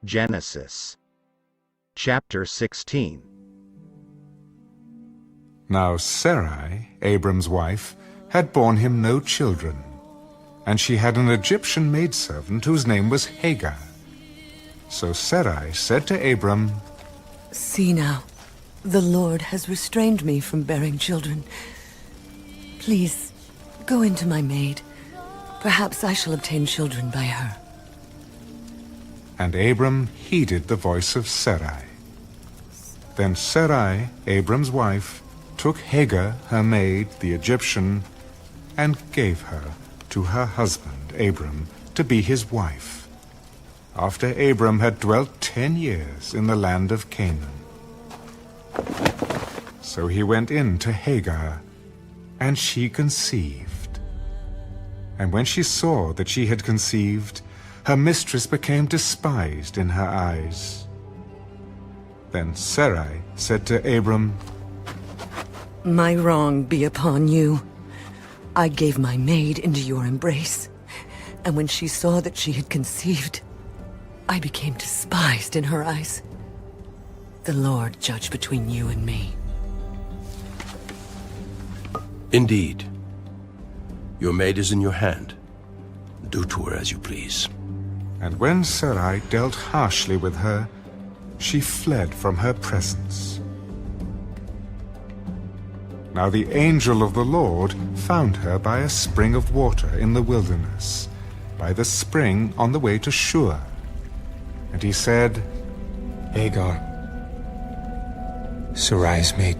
Genesis chapter 16. Now Sarai, Abram's wife, had borne him no children, and she had an Egyptian maidservant whose name was Hagar. So Sarai said to Abram, "See now, the Lord has restrained me from bearing children. Please, go into my maid. Perhaps I shall obtain children by her." And Abram heeded the voice of Sarai. Then Sarai, Abram's wife, took Hagar, her maid, the Egyptian, and gave her to her husband Abram to be his wife, after Abram had dwelt 10 years in the land of Canaan. So he went in to Hagar, and she conceived. And when she saw that she had conceived, her mistress became despised in her eyes. Then Sarai said to Abram, "My wrong be upon you. I gave my maid into your embrace, and when she saw that she had conceived, I became despised in her eyes. The Lord judge between you and me." Indeed, your maid is in your hand. Do to her as you please. And when Sarai dealt harshly with her, she fled from her presence. Now the angel of the Lord found her by a spring of water in the wilderness, by the spring on the way to Shur. And he said, "Hagar, Sarai's maid,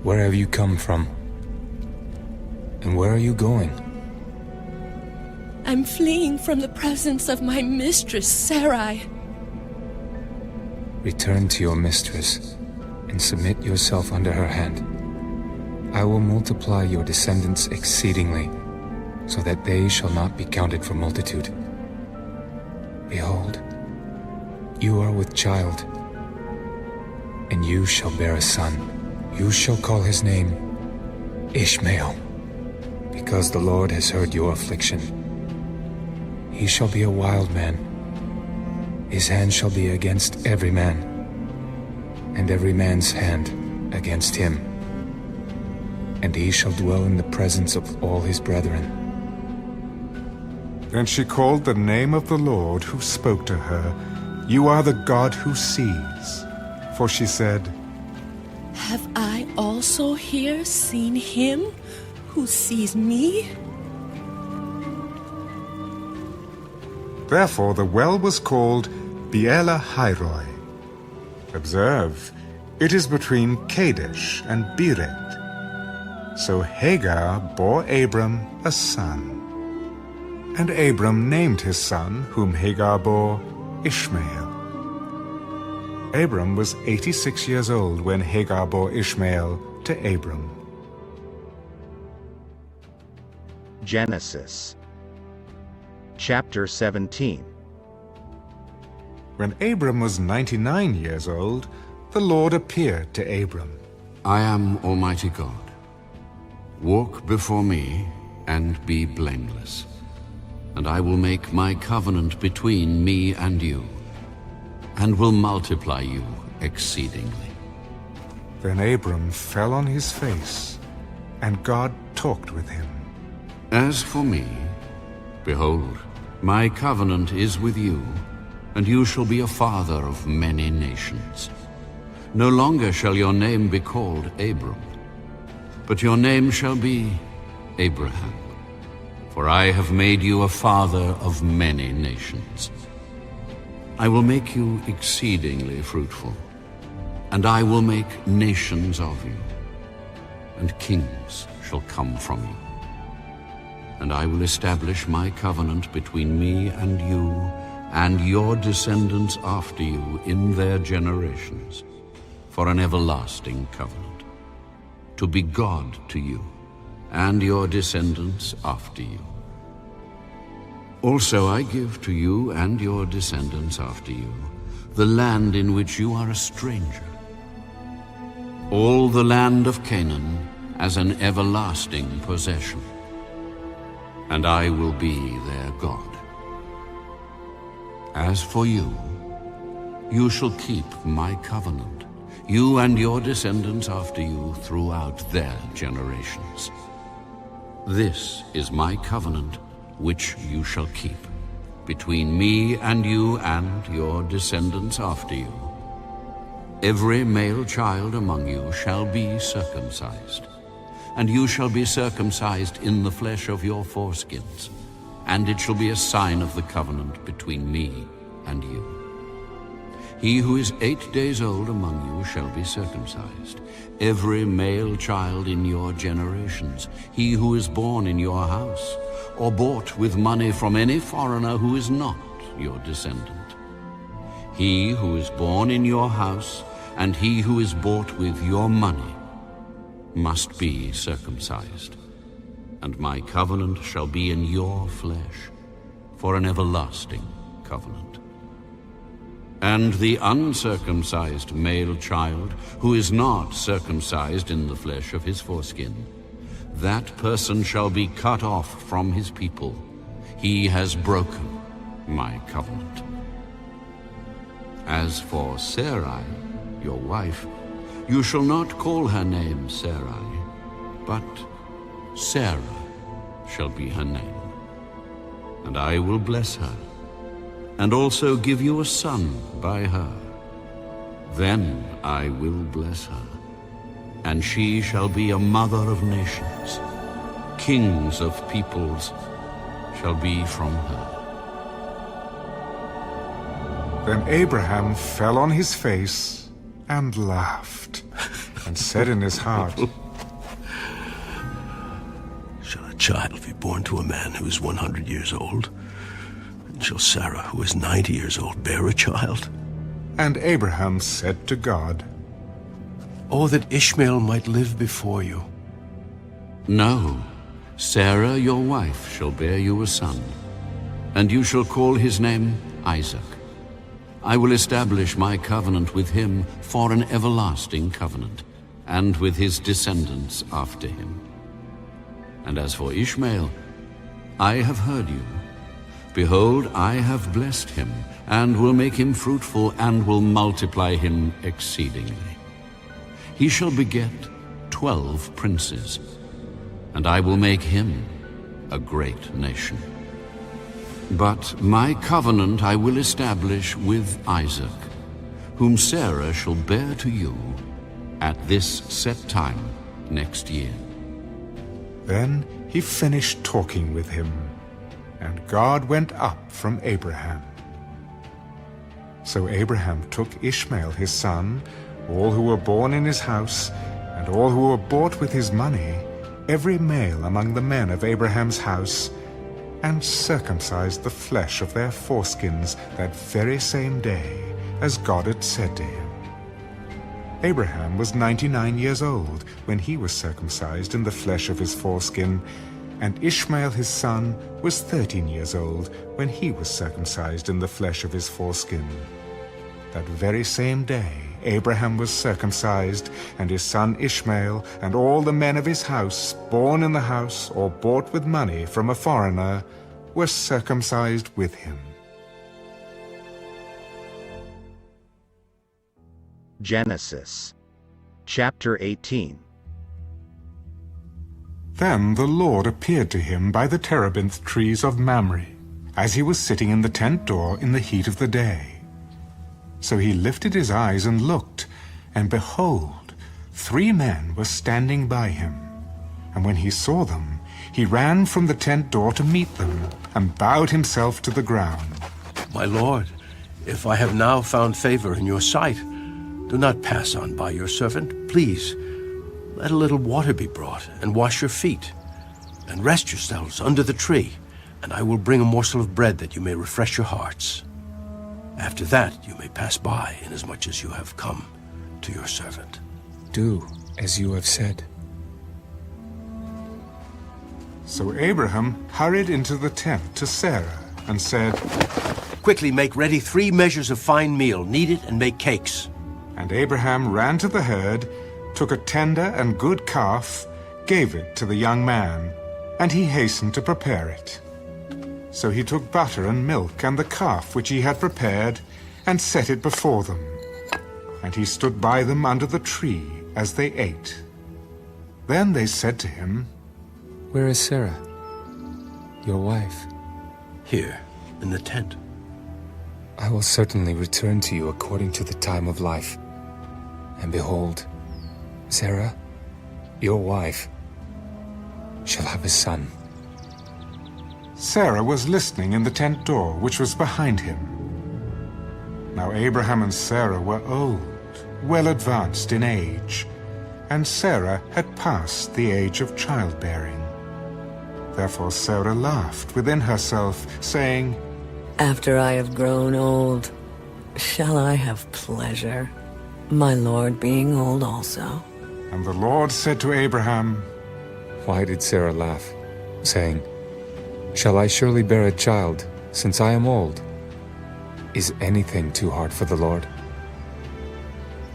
where have you come from? And where are you going?" "I'm fleeing from the presence of my mistress, Sarai." "Return to your mistress and submit yourself under her hand. I will multiply your descendants exceedingly, so that they shall not be counted for multitude. Behold, you are with child, and you shall bear a son. You shall call his name Ishmael, because the Lord has heard your affliction. He shall be a wild man. His hand shall be against every man, and every man's hand against him. And he shall dwell in the presence of all his brethren." Then she called the name of the Lord who spoke to her, "You are the God who sees." For she said, "Have I also here seen him who sees me?" Therefore the well was called Beer-lahai-roi. Observe, it is between Kadesh and Bered. So Hagar bore Abram a son. And Abram named his son, whom Hagar bore, Ishmael. Abram was 86 years old when Hagar bore Ishmael to Abram. Genesis chapter 17. When Abram was 99 years old, the Lord appeared to Abram. "I am Almighty God. Walk before me and be blameless, and I will make my covenant between me and you, and will multiply you exceedingly." Then Abram fell on his face, and God talked with him. "As for me, behold, my covenant is with you, and you shall be a father of many nations. No longer shall your name be called Abram, but your name shall be Abraham, for I have made you a father of many nations. I will make you exceedingly fruitful, and I will make nations of you, and kings shall come from you. And I will establish my covenant between me and you and your descendants after you in their generations, for an everlasting covenant, to be God to you and your descendants after you. Also I give to you and your descendants after you the land in which you are a stranger, all the land of Canaan as an everlasting possession, and I will be their God. As for you, you shall keep my covenant, you and your descendants after you throughout their generations. This is my covenant which you shall keep, between me and you and your descendants after you. Every male child among you shall be circumcised, and you shall be circumcised in the flesh of your foreskins, and it shall be a sign of the covenant between me and you. He who is 8 days old among you shall be circumcised, every male child in your generations, he who is born in your house, or bought with money from any foreigner who is not your descendant. He who is born in your house, and he who is bought with your money, must be circumcised. And my covenant shall be in your flesh, for an everlasting covenant. And the uncircumcised male child, who is not circumcised in the flesh of his foreskin, that person shall be cut off from his people. He has broken my covenant. As for Sarai, your wife, you shall not call her name Sarai, but Sarah shall be her name. And I will bless her, and also give you a son by her. Then I will bless her, and she shall be a mother of nations. Kings of peoples shall be from her. Then Abraham fell on his face and laughed, and said in his heart, Shall a child be born to a man who is 100 years old? And shall Sarah, who is 90 years old, bear a child? And Abraham said to God, Oh, that Ishmael might live before you. No, Sarah your wife shall bear you a son, and you shall call his name Isaac. I will establish my covenant with him for an everlasting covenant, and with his descendants after him. And as for Ishmael, I have heard you. Behold, I have blessed him, and will make him fruitful, and will multiply him exceedingly. He shall beget 12 princes, and I will make him a great nation. But my covenant I will establish with Isaac, whom Sarah shall bear to you at this set time next year. Then he finished talking with him, and God went up from Abraham. So Abraham took Ishmael his son, all who were born in his house, and all who were bought with his money, every male among the men of Abraham's house, and circumcised the flesh of their foreskins that very same day, as God had said to him. Abraham was 99 years old when he was circumcised in the flesh of his foreskin, and Ishmael his son was 13 years old when he was circumcised in the flesh of his foreskin. That very same day Abraham was circumcised, and his son Ishmael, and all the men of his house, born in the house or bought with money from a foreigner, were circumcised with him. Genesis chapter 18. Then the Lord appeared to him by the terebinth trees of Mamre, as he was sitting in the tent door in the heat of the day. So he lifted his eyes and looked, and behold, 3 men were standing by him. And when he saw them, he ran from the tent door to meet them, and bowed himself to the ground. My lord, if I have now found favor in your sight, do not pass on by your servant. Please, let a little water be brought, and wash your feet, and rest yourselves under the tree, and I will bring a morsel of bread that you may refresh your hearts. After that you may pass by, inasmuch as you have come to your servant. Do as you have said. So Abraham hurried into the tent to Sarah, and said, Quickly make ready 3 measures of fine meal, knead it and make cakes. And Abraham ran to the herd, took a tender and good calf, gave it to the young man, and he hastened to prepare it. So he took butter and milk and the calf which he had prepared, and set it before them. And he stood by them under the tree as they ate. Then they said to him, Where is Sarah, your wife? Here, in the tent. I will certainly return to you according to the time of life. And behold, Sarah, your wife, shall have a son. Sarah was listening in the tent door, which was behind him. Now Abraham and Sarah were old, well advanced in age, and Sarah had passed the age of childbearing. Therefore Sarah laughed within herself, saying, After I have grown old, shall I have pleasure, my Lord being old also? And the Lord said to Abraham, Why did Sarah laugh, saying, Shall I surely bear a child, since I am old? Is anything too hard for the Lord?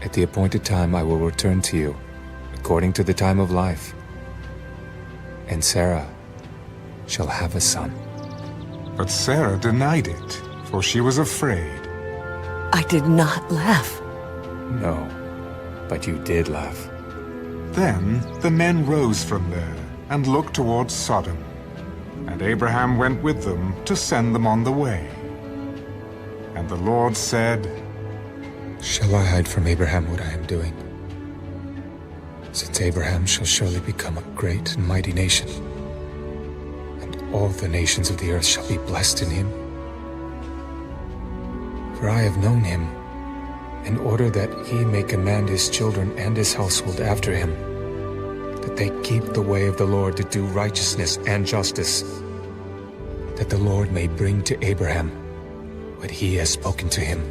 At the appointed time I will return to you, according to the time of life. And Sarah shall have a son. But Sarah denied it, for she was afraid. I did not laugh. No, but you did laugh. Then the men rose from there and looked towards Sodom. And Abraham went with them to send them on the way. And the Lord said, Shall I hide from Abraham what I am doing? Since Abraham shall surely become a great and mighty nation, and all the nations of the earth shall be blessed in him. For I have known him, in order that he may command his children and his household after him, that they keep the way of the Lord to do righteousness and justice, that the Lord may bring to Abraham what he has spoken to him.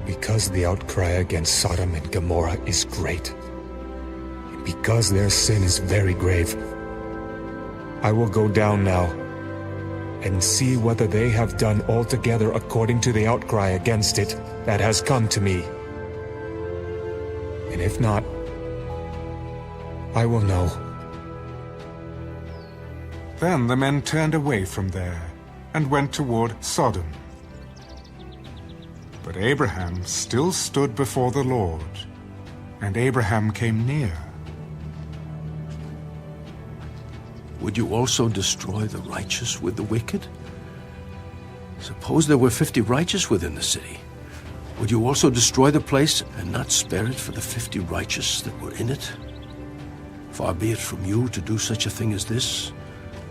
Because the outcry against Sodom and Gomorrah is great, and because their sin is very grave, I will go down now and see whether they have done altogether according to the outcry against it that has come to me. And if not, I will know. Then the men turned away from there and went toward Sodom. But Abraham still stood before the Lord, and Abraham came near. Would you also destroy the righteous with the wicked? Suppose there were 50 righteous within the city. Would you also destroy the place and not spare it for the 50 righteous that were in it? Far be it from you to do such a thing as this,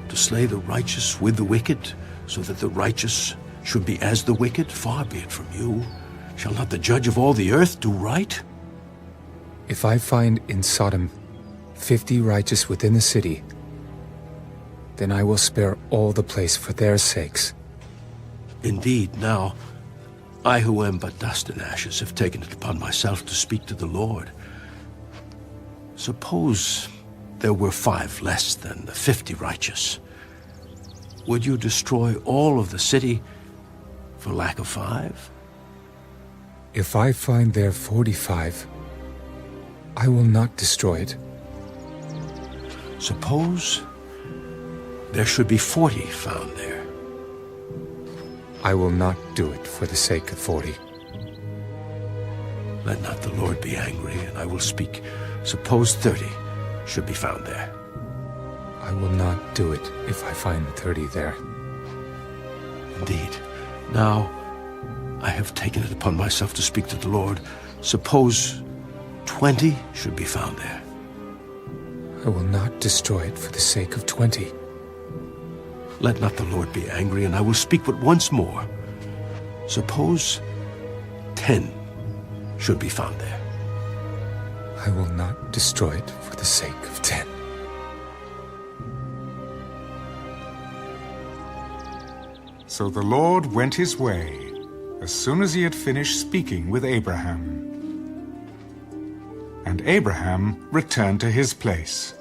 to slay the righteous with the wicked, so that the righteous should be as the wicked. Far be it from you. Shall not the judge of all the earth do right? If I find in Sodom 50 righteous within the city, then I will spare all the place for their sakes. Indeed, now, I who am but dust and ashes have taken it upon myself to speak to the Lord. Suppose there were 5 less than the 50 righteous. Would you destroy all of the city for lack of 5? If I find there 45, I will not destroy it. Suppose there should be 40 found there. I will not do it for the sake of 40. Let not the Lord be angry, and I will speak. Suppose 30 should be found there. I will not do it if I find 30 there. Indeed. Now, I have taken it upon myself to speak to the Lord. Suppose 20 should be found there. I will not destroy it for the sake of 20. Let not the Lord be angry, and I will speak but once more. Suppose 10 should be found there. I will not destroy it for the sake of 10. So the Lord went his way as soon as he had finished speaking with Abraham. And Abraham returned to his place.